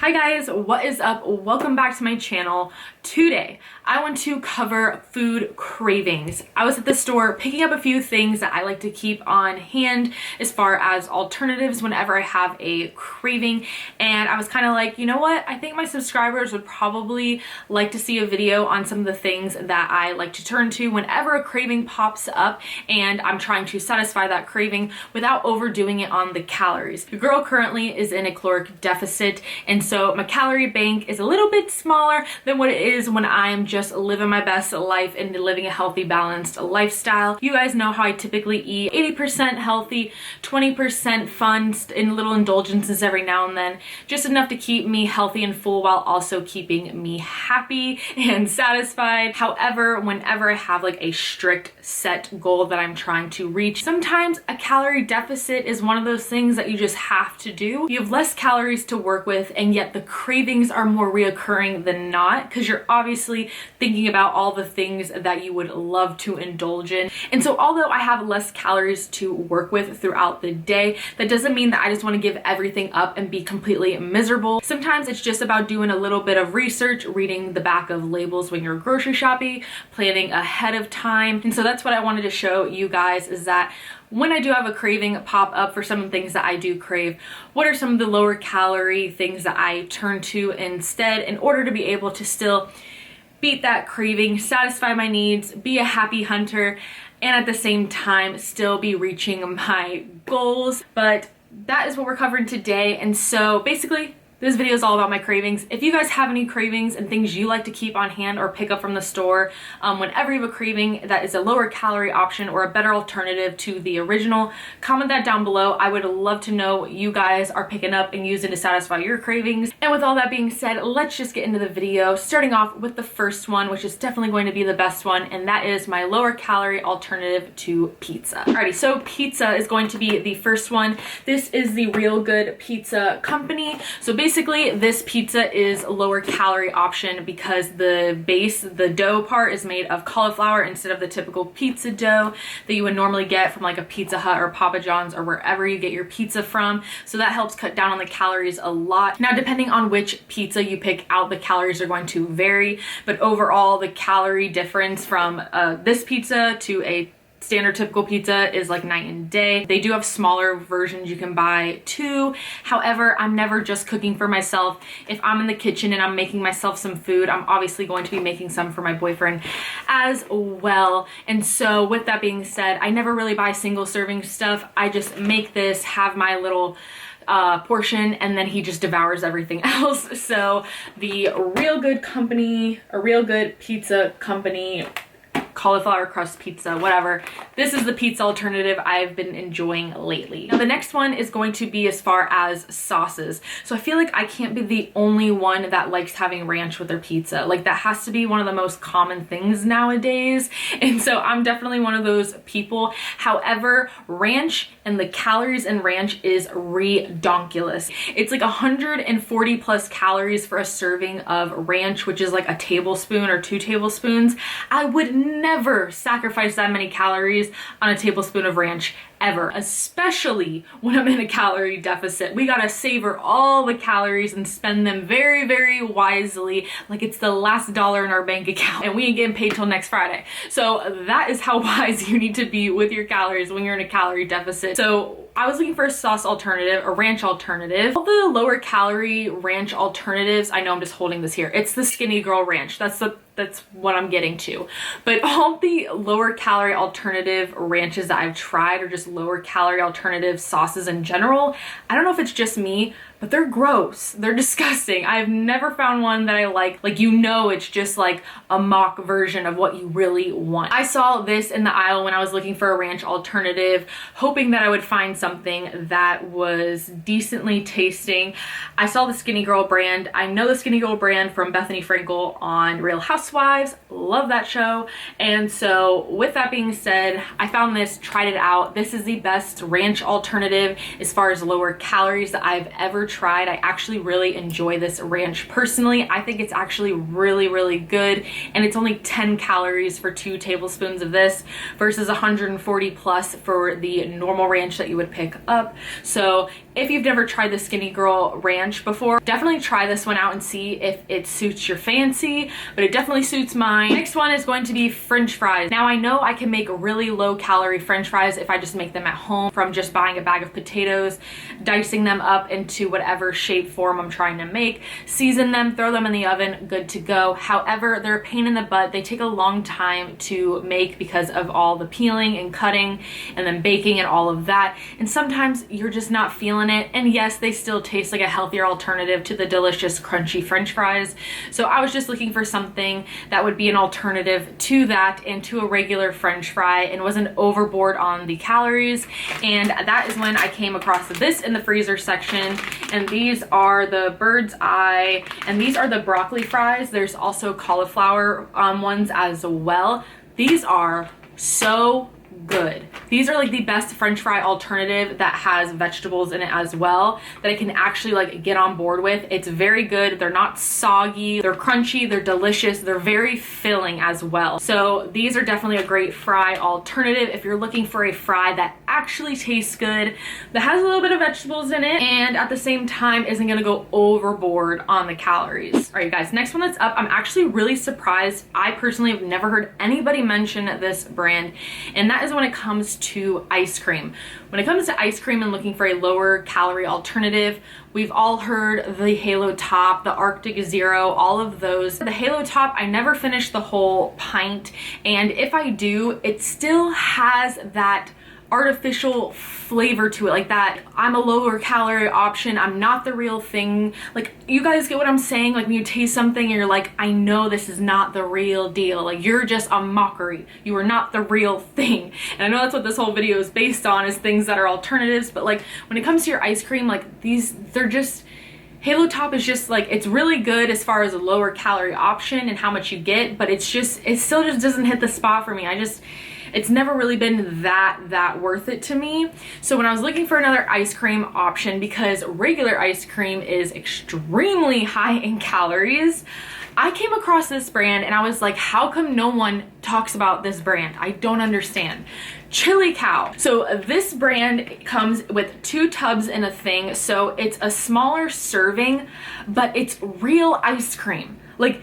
Hi guys, what is up? Welcome back to my channel. Today, I want to cover food cravings. I was at the store picking up a few things that I like to keep on hand as far as alternatives whenever I have a craving, and I was kind of like, you know what? I think my subscribers would probably like to see a video on some of the things that I like to turn to whenever a craving pops up and I'm trying to satisfy that craving without overdoing it on the calories. The girl currently is in a caloric deficit, and so my calorie bank is a little bit smaller than what it is when I am just living my best life and living a healthy, balanced lifestyle. You guys know how I typically eat 80% healthy, 20% fun and little indulgences every now and then, just enough to keep me healthy and full while also keeping me happy and satisfied. However, whenever I have like a strict set goal that I'm trying to reach, sometimes a calorie deficit is one of those things that you just have to do. You have less calories to work with, and yet the cravings are more reoccurring than not, because you're obviously thinking about all the things that you would love to indulge in. And so although I have less calories to work with throughout the day, that doesn't mean that I just want to give everything up and be completely miserable. Sometimes it's just about doing a little bit of research, reading the back of labels when you're grocery shopping, planning ahead of time. And so that's what I wanted to show you guys, is that when I do have a craving pop up for some of the things that I do crave, what are some of the lower calorie things that I turn to instead in order to be able to still beat that craving, satisfy my needs, be a happy hunter, and at the same time still be reaching my goals. But that is what we're covering today. And so basically, this video is all about my cravings. If you guys have any cravings and things you like to keep on hand or pick up from the store, whenever you have a craving that is a lower calorie option or a better alternative to the original, comment that down below. I would love to know what you guys are picking up and using to satisfy your cravings. And with all that being said, let's just get into the video, starting off with the first one, which is definitely going to be the best one, and that is my lower calorie alternative to pizza. Alrighty, so pizza is going to be the first one. This is the Real Good Pizza Company. So basically, this pizza is a lower calorie option because the base, the dough part, is made of cauliflower instead of the typical pizza dough that you would normally get from like a Pizza Hut or Papa John's or wherever you get your pizza from. So that helps cut down on the calories a lot. Now, depending on which pizza you pick out, the calories are going to vary, but overall the calorie difference from this pizza to a standard typical pizza is like night and day. They do have smaller versions you can buy too. However, I'm never just cooking for myself. If I'm in the kitchen and I'm making myself some food, I'm obviously going to be making some for my boyfriend as well. And so with that being said, I never really buy single serving stuff. I just make this, have my little portion, and then he just devours everything else. So the Real Good Company, or Real Good Pizza Company, cauliflower crust pizza, whatever. This is the pizza alternative I've been enjoying lately. Now the next one is going to be as far as sauces. So I feel like I can't be the only one that likes having ranch with their pizza. Like, that has to be one of the most common things nowadays. And so I'm definitely one of those people. However, ranch and the calories in ranch is redonkulous. It's like 140 plus calories for a serving of ranch, which is like a tablespoon or 2 tablespoons. I would never sacrifice that many calories on a tablespoon of ranch ever, especially when I'm in a calorie deficit. We gotta savor all the calories and spend them very, very wisely, like it's the last dollar in our bank account and we ain't getting paid till next Friday. So that is how wise you need to be with your calories when you're in a calorie deficit. So I was looking for a sauce alternative, a ranch alternative. All the lower calorie ranch alternatives, I know I'm just holding this here, it's the Skinny Girl Ranch. That's what I'm getting to. But all the lower calorie alternative ranches that I've tried, or just lower calorie alternative sauces in general, I don't know if it's just me, but they're gross. They're disgusting. I've never found one that I like. Like, you know, it's just like a mock version of what you really want. I saw this in the aisle when I was looking for a ranch alternative, hoping that I would find something that was decently tasting. I saw the Skinny Girl brand. I know the Skinny Girl brand from Bethany Frankel on Real Housewives. Love that show. And so with that being said, I found this, tried it out. This is the best ranch alternative as far as lower calories that I've ever tried. I actually really enjoy this ranch personally. I think it's actually really, really good, and it's only 10 calories for 2 tablespoons of this versus 140 plus for the normal ranch that you would pick up. So if you've never tried the Skinny Girl ranch before, definitely try this one out and see if it suits your fancy, but it definitely suits mine. Next one is going to be French fries. Now I know I can make really low calorie French fries if I just make them at home from just buying a bag of potatoes, dicing them up into whatever shape form I'm trying to make, season them, throw them in the oven, good to go. However, they're a pain in the butt. They take a long time to make because of all the peeling and cutting and then baking and all of that. And sometimes you're just not feeling it. And yes, they still taste like a healthier alternative to the delicious crunchy French fries. So I was just looking for something that would be an alternative to that and to a regular French fry and wasn't overboard on the calories. And that is when I came across this in the freezer section. And these are the bird's eye, and these are the broccoli fries. There's also cauliflower ones as well. These are so good. These are like the best French fry alternative that has vegetables in it as well that I can actually like get on board with. It's very good. They're not soggy, they're crunchy, they're delicious, they're very filling as well. So these are definitely a great fry alternative if you're looking for a fry that actually tastes good, that has a little bit of vegetables in it, and at the same time isn't gonna go overboard on the calories. All right, you guys, next one that's up, I'm actually really surprised. I personally have never heard anybody mention this brand, and that is when it comes to ice cream. When it comes to ice cream and looking for a lower calorie alternative, we've all heard the Halo Top, the Arctic Zero, all of those. The Halo Top, I never finished the whole pint, and if I do, it still has that artificial flavor to it, like that I'm a lower calorie option, I'm not the real thing. Like, you guys get what I'm saying? Like when you taste something and you're like, I know this is not the real deal, like you're just a mockery, you are not the real thing. And I know that's what this whole video is based on, is things that are alternatives, but like when it comes to your ice cream, like they're just, Halo Top is just like, it's really good as far as a lower calorie option and how much you get, but it still just doesn't hit the spot for me. It's never really been that worth it to me. So when I was looking for another ice cream option, because regular ice cream is extremely high in calories, I came across this brand and I was like, how come no one talks about this brand? I don't understand. Chili Cow. So this brand comes with 2 tubs in a thing, so it's a smaller serving, but it's real ice cream. Like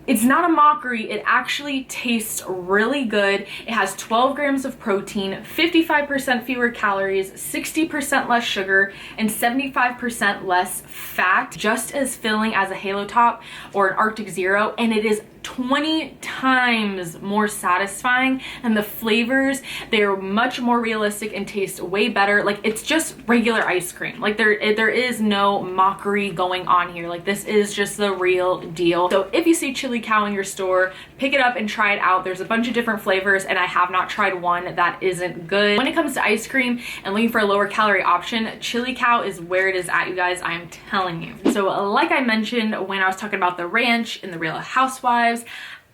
it's not a mockery, it actually tastes really good. It has 12 grams of protein, 55% fewer calories, 60% less sugar, and 75% less fat, just as filling as a Halo Top or an Arctic Zero, and it is 20 times more satisfying, and the flavors, they're much more realistic and taste way better. Like, it's just regular ice cream. Like there is no mockery going on here. Like, this is just the real deal. So if you see Chili Cow in your store, pick it up and try it out. There's a bunch of different flavors, and I have not tried one that isn't good. When it comes to ice cream and looking for a lower calorie option, Chili Cow is where it is at, you guys. I am telling you. So like I mentioned when I was talking about the ranch and the Real Housewives,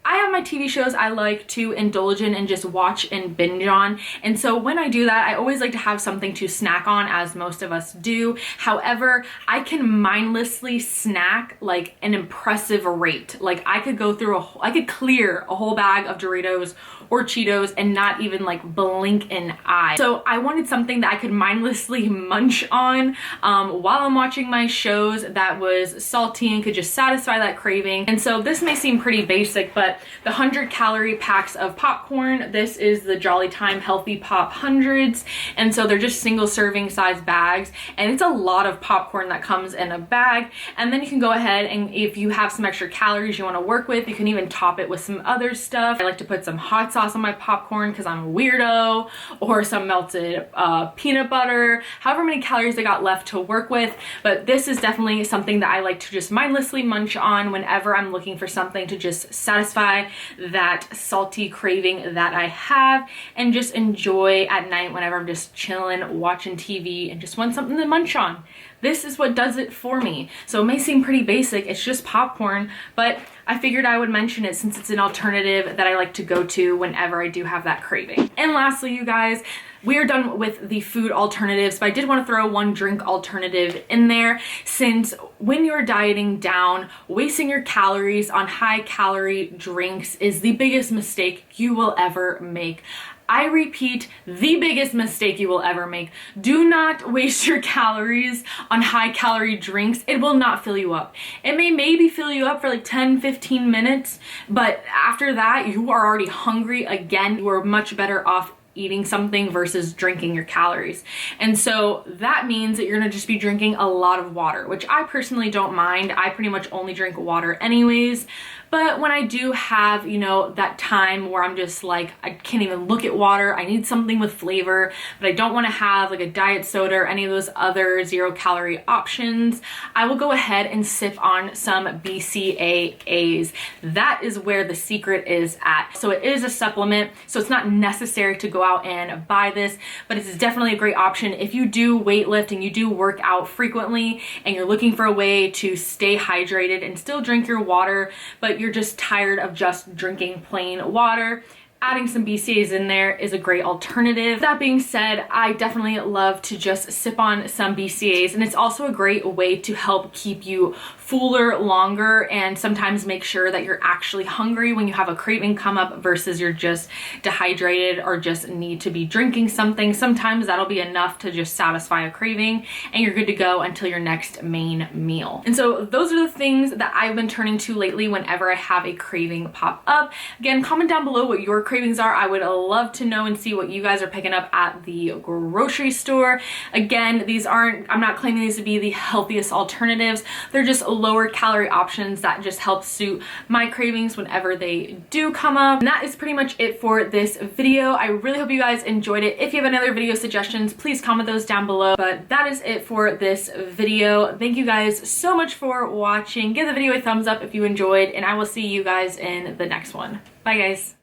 I have my TV shows I like to indulge in and just watch and binge on. And so when I do that, I always like to have something to snack on, as most of us do. However, I can mindlessly snack like an impressive rate. Like I could go through I could clear a whole bag of Doritos or Cheetos and not even like blink an eye. So I wanted something that I could mindlessly munch on while I'm watching my shows that was salty and could just satisfy that craving. And so this may seem pretty basic, but the 100-calorie packs of popcorn, this is the Jolly Time Healthy Pop Hundreds, and so they're just single serving size bags, and it's a lot of popcorn that comes in a bag. And then you can go ahead, and if you have some extra calories you want to work with, you can even top it with some other stuff. I like to put some hot sauce on my popcorn because I'm a weirdo, or some melted peanut butter, however many calories I got left to work with. But this is definitely something that I like to just mindlessly munch on whenever I'm looking for something to just satisfy that salty craving that I have, and just enjoy at night whenever I'm just chilling, watching TV, and just want something to munch on. This is what does it for me. So it may seem pretty basic, it's just popcorn, but I figured I would mention it since it's an alternative that I like to go to whenever I do have that craving. And lastly, you guys, we are done with the food alternatives, but I did want to throw one drink alternative in there, since when you're dieting down, wasting your calories on high calorie drinks is the biggest mistake you will ever make. I repeat, the biggest mistake you will ever make. Do not waste your calories on high calorie drinks. It will not fill you up. It may maybe fill you up for like 10-15 minutes, but after that, you are already hungry again. You are much better off eating something versus drinking your calories. And so that means that you're gonna just be drinking a lot of water, which I personally don't mind. I pretty much only drink water anyways. But when I do have, you know, that time where I'm just like, I can't even look at water, I need something with flavor, but I don't want to have like a diet soda or any of those other 0-calorie options, I will go ahead and sip on some BCAAs. That is where the secret is at. So it is a supplement, so it's not necessary to go out and buy this, but it's definitely a great option if you do weight lift and you do work out frequently and you're looking for a way to stay hydrated and still drink your water, but you're just tired of just drinking plain water. Adding some BCAAs in there is a great alternative. That being said, I definitely love to just sip on some BCAAs, and it's also a great way to help keep you fuller longer and sometimes make sure that you're actually hungry when you have a craving come up versus you're just dehydrated or just need to be drinking something. Sometimes that'll be enough to just satisfy a craving and you're good to go until your next main meal. And so those are the things that I've been turning to lately whenever I have a craving pop up. Again, comment down below what your cravings are. I would love to know and see what you guys are picking up at the grocery store. Again, I'm not claiming these to be the healthiest alternatives. They're just lower calorie options that just help suit my cravings whenever they do come up. And that is pretty much it for this video. I really hope you guys enjoyed it. If you have any other video suggestions, please comment those down below. But that is it for this video. Thank you guys so much for watching. Give the video a thumbs up if you enjoyed, and I will see you guys in the next one. Bye guys.